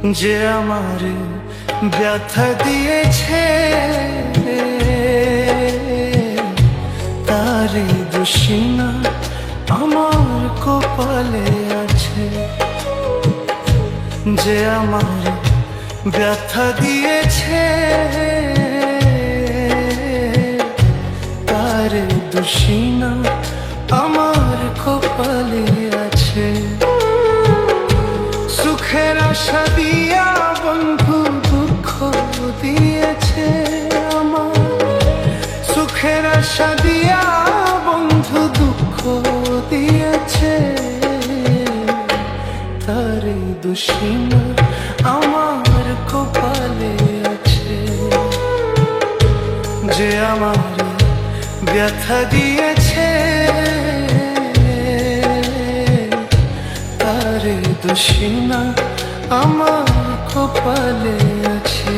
যে আমার ব্যথা দিয়েছে তারই দোষী না আমার কপালে আছে। যে আমার ব্যথা দিয়েছে তারই দোষী না আমার কপালে আছে। সুখের আশা দিয়া বন্ধু দুঃখ দিয়েছে আমার, সুখের আশা দিয়া বন্ধু দুঃখ দিয়েছে তারই দোষী না আমার কপালে আছে। যে আমার ব্যথা দিয়েছে তারই দোষী না আমার কপালে আছে।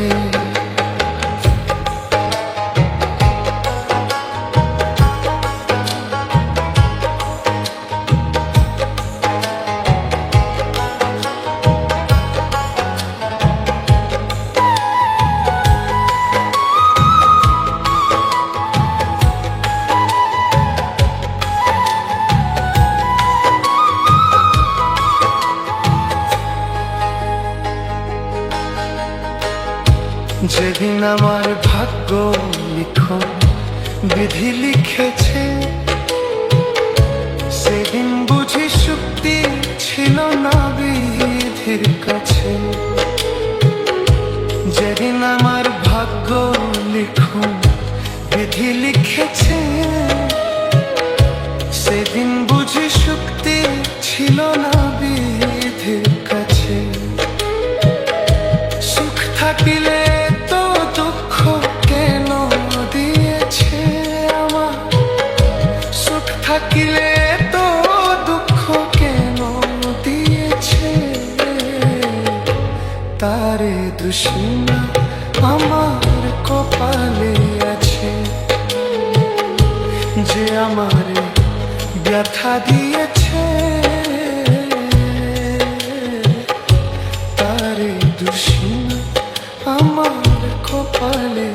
যেদিন আমার ভাগ্য লিখন বিধি লিখেছে, সেদিন বুঝি শক্তি ছিল না বিধির কাছে। যেদিন আমার ভাগ্য লিখন বিধি লিখেছে, সেদিন বুঝি শক্তি ছিল না বিধির কাছে। সুখ থাকিলে থাকিলে তো দুঃখ কেন দিয়েছে তারে দোষী না আমার কপালে আছে। যে আমার ব্যথা দিয়েছে তারে দোষী না আমার কপালে